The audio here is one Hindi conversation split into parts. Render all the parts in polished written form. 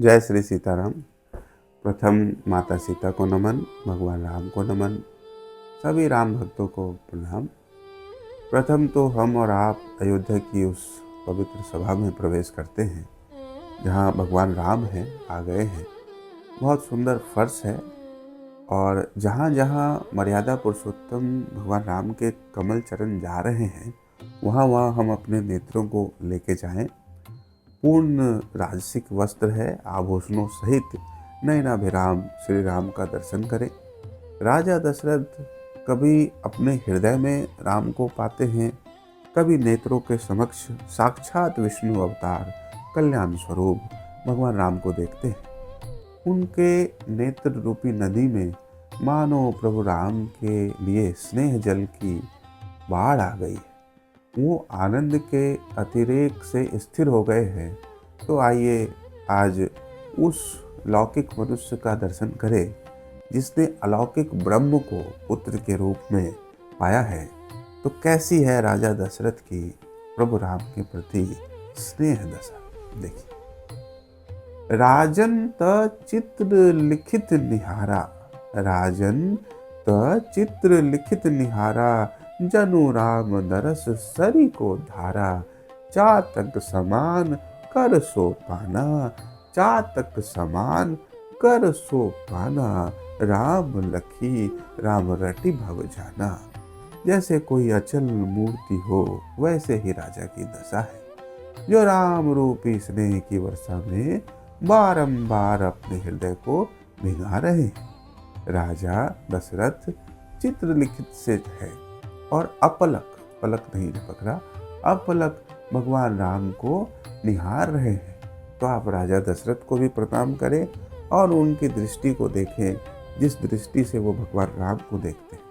जय श्री सीताराम। प्रथम माता सीता को नमन, भगवान राम को नमन, सभी राम भक्तों को प्रणाम। प्रथम तो हम और आप अयोध्या की उस पवित्र सभा में प्रवेश करते हैं जहाँ भगवान राम हैं, आ गए हैं। बहुत सुंदर फर्श है और जहाँ जहाँ मर्यादा पुरुषोत्तम भगवान राम के कमल चरण जा रहे हैं, वहाँ वहाँ हम अपने नेत्रों को लेके जाएं। पूर्ण राजसिक वस्त्र है, आभूषणों सहित नयनाभिराम श्री राम का दर्शन करें। राजा दशरथ कभी अपने हृदय में राम को पाते हैं, कभी नेत्रों के समक्ष साक्षात विष्णु अवतार कल्याण स्वरूप भगवान राम को देखते हैं। उनके नेत्र रूपी नदी में मानो प्रभु राम के लिए स्नेह जल की बाढ़ आ गई है। वो आनंद के अतिरेक से स्थिर हो गए हैं। तो आइए आज उस लौकिक मनुष्य का दर्शन करें जिसने अलौकिक ब्रह्म को पुत्र के रूप में पाया है। तो कैसी है राजा दशरथ की प्रभु राम के प्रति स्नेह दशा, देखिए। राजन त चित्र लिखित निहारा, राजन त चित्र लिखित निहारा, जनु राम दरस सरी को धारा, चातक समान कर सो पाना, चातक समान कर सो पाना, राम लखी राम रटि भव जाना। जैसे कोई अचल मूर्ति हो वैसे ही राजा की दशा है, जो राम रूपी स्नेह की वर्षा में बारंबार अपने हृदय को भिगा रहे हैं। राजा दशरथ चित्रलिखित से है और अपलक, पलक नहीं झपक रहा, अपलक भगवान राम को निहार रहे हैं। तो आप राजा दशरथ को भी प्रणाम करें और उनकी दृष्टि को देखें जिस दृष्टि से वो भगवान राम को देखते हैं।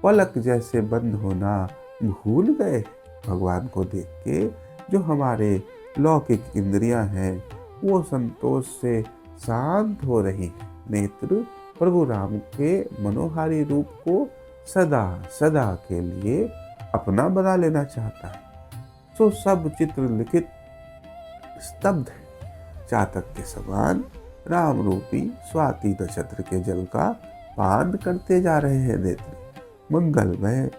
पलक जैसे बंद होना भूल गए भगवान को देख के। जो हमारे लौकिक इंद्रियां हैं वो संतोष से शांत हो रही है। नेत्र प्रभु राम के मनोहारी रूप को सदा सदा के लिए अपना बना लेना चाहता है। सो सब चित्र लिखित स्तब्ध है। चातक के समान राम रूपी स्वाति नक्षत्र के जल का पान करते जा रहे हैं नेत्र। मंगलमय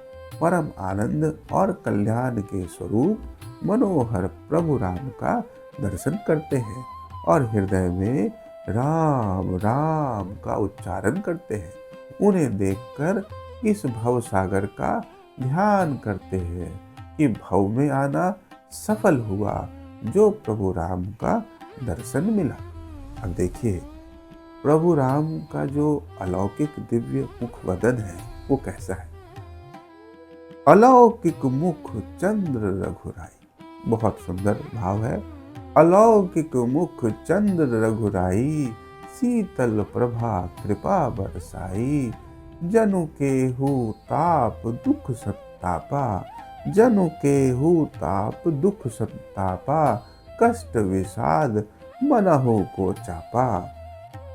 परम आनंद और कल्याण के स्वरूप मनोहर प्रभु राम का दर्शन करते हैं और हृदय में राम राम का उच्चारण करते हैं। उन्हें देखकर इस भव सागर का ध्यान करते हैं कि भव में आना सफल हुआ, जो प्रभु राम का दर्शन मिला। अब देखिए प्रभु राम का जो अलौकिक दिव्य मुख वदन है वो कैसा है। अलौकिक मुख चंद्र रघुराई, बहुत सुंदर भाव है। अलौकिक मुख चंद्र रघुराई, शीतल प्रभा कृपा बरसाई, जनु के हु ताप दुख संतापा, जनु के हु ताप दुख संतापा, कष्ट विषाद मनहु को चापा,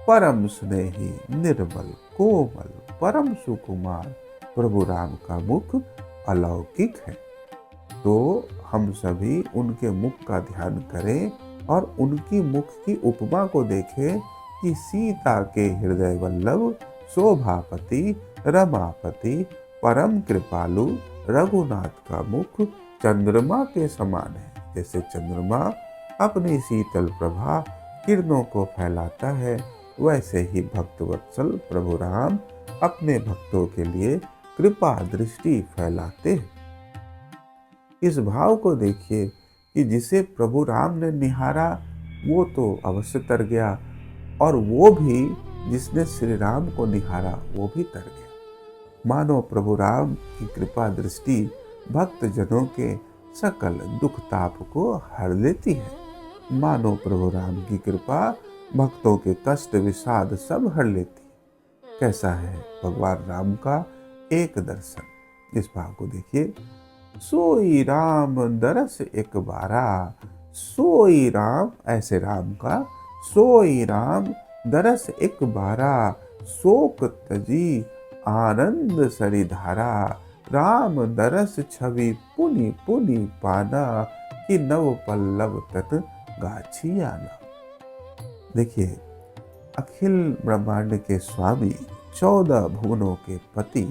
परम स्नेही निर्मल कोमल परम सुकुमार प्रभु राम का मुख अलौकिक है। तो हम सभी उनके मुख का ध्यान करें और उनकी मुख की उपमा को देखें कि सीता के हृदय वल्लभ शोभापति रमापति परम कृपालु रघुनाथ का मुख चंद्रमा के समान है। जैसे चंद्रमा अपनी शीतल प्रभा किरणों को फैलाता है, वैसे ही भक्तवत्सल प्रभु राम अपने भक्तों के लिए कृपा दृष्टि फैलाते हैं। इस भाव को देखिए कि जिसे प्रभु राम ने निहारा वो तो अवश्य तर गया, और वो भी जिसने श्री राम को निहारा वो भी तर गया। मानो प्रभु राम की कृपा दृष्टि भक्त जनों के सकल दुख ताप को हर लेती है। मानो प्रभु राम की कृपा भक्तों के कष्ट विषाद सब हर लेती है। कैसा है भगवान राम का एक दर्शन, इस भाव को देखिए। सोई राम दरस एक बारा, सोई राम, ऐसे राम का सोई राम दरस एक बारा, शोक तजी आनंद सरिधारा, राम दरस छवि पुनि पुनि पाना, कि नव पल्लव तत गाछी आना। देखिए, अखिल ब्रह्मांड के स्वामी, 14 भुवनों के पति,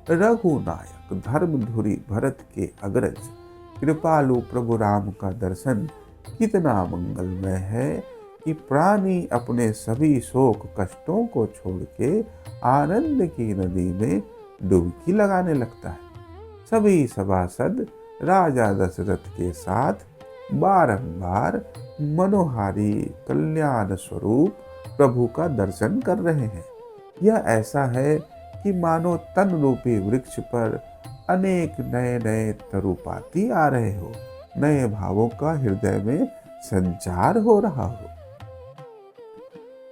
रघुनायक, धर्मधुरी भरत के अग्रज, कृपालु प्रभु राम का दर्शन कितना मंगलमय है कि प्राणी अपने सभी शोक कष्टों को छोड़ के आनंद की नदी में डुबकी लगाने लगता है। सभी सभासद राजा दशरथ के साथ बारंबार मनोहारी कल्याण स्वरूप प्रभु का दर्शन कर रहे हैं। यह ऐसा है कि मानो तन रूपी वृक्ष पर अनेक नए नए तरुपाती आ रहे हो, नए भावों का हृदय में संचार हो रहा हो।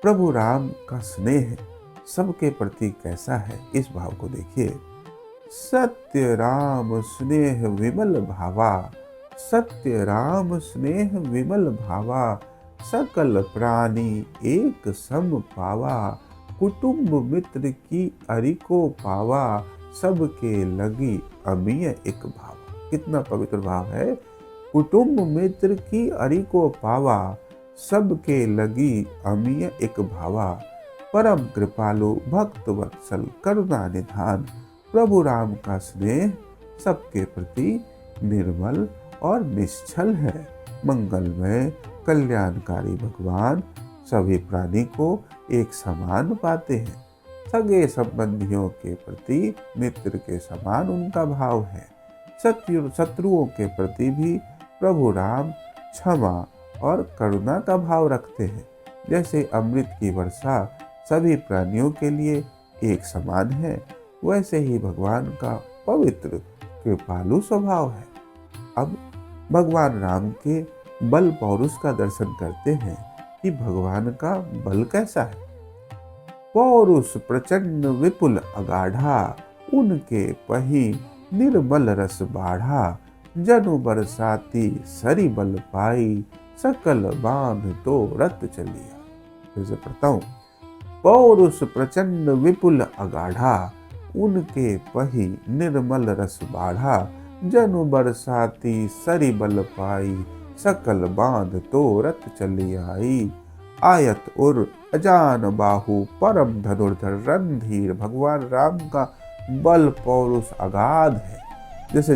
प्रभु राम का स्नेह सबके प्रति कैसा है, इस भाव को देखिए। सत्य राम स्नेह विमल भावा, सत्य राम स्नेह विमल भावा, सकल प्राणी एक सम पावा, कुटुंब मित्र की अरिको पावा, सबके लगी अमीय एक भाव। कितना पवित्र भाव है। कुटुंब मित्र की अरिको पावा, सबके लगी अमीय एक भावा, परम कृपालु भक्त वत्सल करुणा निधान, प्रभु राम का स्नेह सबके प्रति निर्मल और निश्चल है। मंगलमय कल्याणकारी भगवान सभी प्राणी को एक समान पाते हैं। सगे संबंधियों के प्रति मित्र के समान उनका भाव है। शत्रुओं के प्रति भी प्रभु राम क्षमा और करुणा का भाव रखते हैं। जैसे अमृत की वर्षा सभी प्राणियों के लिए एक समान है, वैसे ही भगवान का पवित्र कृपालु स्वभाव है। अब भगवान राम के बल पौरुष का दर्शन करते हैं कि भगवान का बल कैसा है। पौरुष प्रचंड विपुल अगाढ़ा, उनके पही निर्मल रस बाढ़ा, जनु बरसाती सरी बल पाई, सकल बांध तो रत चलिया। फिर से पढ़ता हूँ। पौरुष प्रचंड विपुल अगाढ़ा, उनके पही निर्मल रस बाढ़ा, जनु बरसाती सरी बल पाई, सकल बांध तो रत चली आई। आयत उर अजान बाहु परम धनुर्धर रणधीर। भगवान राम का बल पौरुष अगाध है। जैसे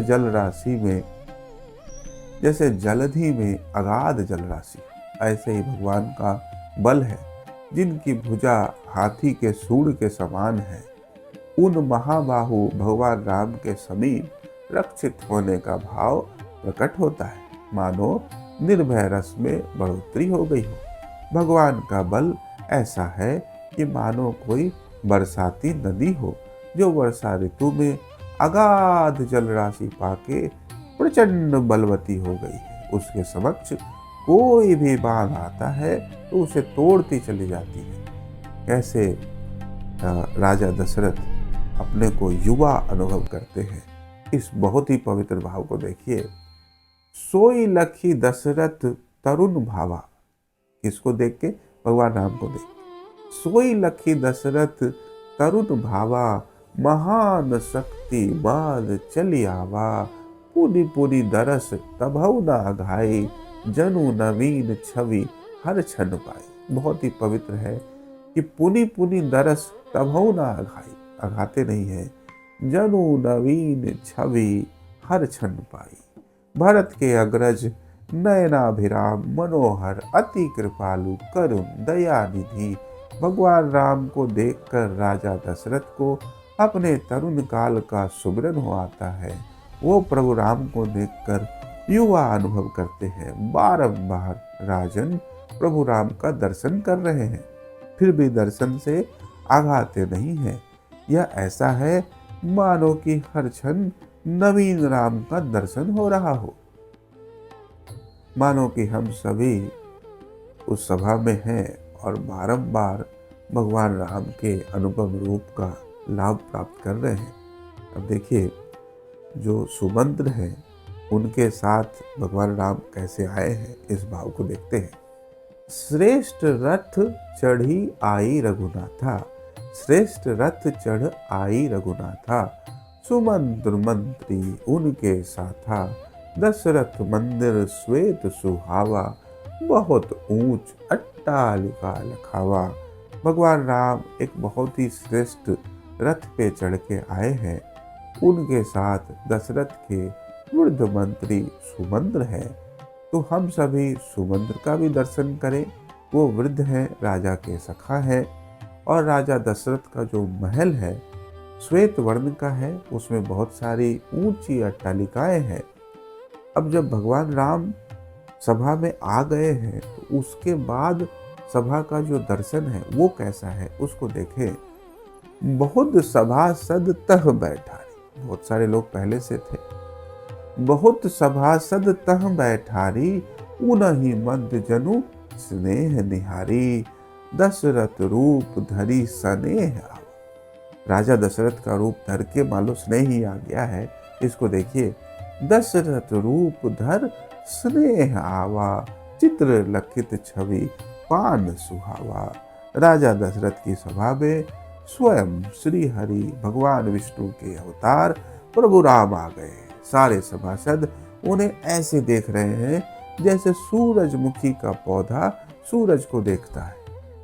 जलधि में अगाध जल राशि, ऐसे ही भगवान का बल है। जिनकी भुजा हाथी के सूंड के समान है, उन महाबाहु भगवान राम के समीप रक्षित होने का भाव प्रकट होता है, मानो निर्भय रस में बढ़ोतरी हो गई हो। भगवान का बल ऐसा है कि मानो कोई बरसाती नदी हो, जो वर्षा ऋतु में अगाध जल राशि पाके प्रचंड बलवती हो गई है। उसके समक्ष कोई भी बांध आता है तो उसे तोड़ती चली जाती है। कैसे राजा दशरथ अपने को युवा अनुभव करते हैं, इस बहुत ही पवित्र भाव को देखिए। सोई लखी दशरथ तरुण भावा, किसको देख के? भगवान राम को देख के। सोई लखी दशरथ तरुण भावा, महान शक्ति बाद चली आवा, पुनि पुनि दरस तभौ ना घाई, जनु नवीन छवि हर क्षण पाई। बहुत ही पवित्र है कि पुनि पुनि दरस तभौ ना घाई, अघाते नहीं है, जनु नवीन छवि हर क्षण पाई। भरत के अग्रज नयनाभिराम मनोहर अति कृपालु करुण दया निधि। भगवान राम को देखकर राजा दशरथ को अपने तरुण काल का सुमिरन हो आता है। वो प्रभु राम को देखकर युवा अनुभव करते हैं। बारंबार राजन प्रभु राम का दर्शन कर रहे हैं, फिर भी दर्शन से आघाते नहीं हैं। यह ऐसा है मानो कि हर क्षण नवीन राम का दर्शन हो रहा हो, मानो कि हम सभी उस सभा में हैं और बारंबार भगवान राम के अनुपम रूप का लाभ प्राप्त कर रहे हैं। अब देखिए, जो सुमंत्र हैं उनके साथ भगवान राम कैसे आए हैं, इस भाव को देखते हैं। श्रेष्ठ रथ चढ़ी आई रघुनाथा, श्रेष्ठ रथ चढ़ आई रघुनाथा, सुमंत्र मंत्री उनके साथा, दशरथ मंदिर श्वेत सुहावा, बहुत ऊंच अट्टालिका लखावा। भगवान राम एक बहुत ही श्रेष्ठ रथ पे चढ़ के आए हैं। उनके साथ दशरथ के वृद्ध मंत्री सुमंत्र है। तो हम सभी सुमंत्र का भी दर्शन करें। वो वृद्ध हैं, राजा के सखा है। और राजा दशरथ का जो महल है श्वेत वर्ण का है, उसमें बहुत सारी ऊंची अट्टालिकाएं हैं। अब जब भगवान राम सभा में आ गए हैं तो उसके बाद सभा का जो दर्शन है वो कैसा है उसको देखें। बहुत सभासद तह बैठारी, बहुत सारे लोग पहले से थे। बहुत सभासद तह बैठारी, उनहि मंद जनु स्नेह निहारी। दशरथ रूप धरी स्नेह आवा। राजा दशरथ का रूप धर के मानो स्नेह ही आ गया है। इसको देखिए, दशरथ रूप धर स्नेह आवा, चित्र लखित छवि पान सुहावा। राजा दशरथ की सभा में स्वयं श्री हरि भगवान विष्णु के अवतार प्रभु राम आ गए। सारे सभासद उन्हें ऐसे देख रहे हैं जैसे सूरजमुखी का पौधा सूरज को देखता है।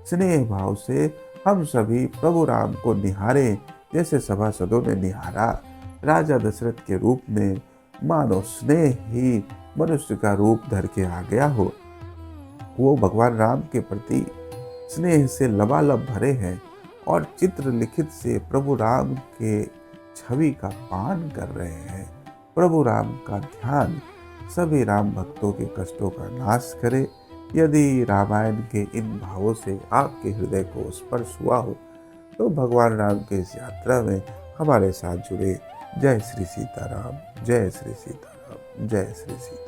स्नेह भाव से हम सभी प्रभु राम को निहारे जैसे सभासदों ने निहारा। राजा दशरथ के रूप में मानो स्नेह ही मनुष्य का रूप धर के आ गया हो। वो भगवान राम के प्रति स्नेह से लबालब भरे हैं और चित्र लिखित से प्रभु राम के छवि का पान कर रहे हैं। प्रभु राम का ध्यान सभी राम भक्तों के कष्टों का नाश करे। यदि रामायण के इन भावों से आपके हृदय को स्पर्श हुआ हो तो भगवान राम के इस यात्रा में हमारे साथ जुड़े। जय श्री सीताराम, जय श्री सीताराम, जय श्री सीताराम।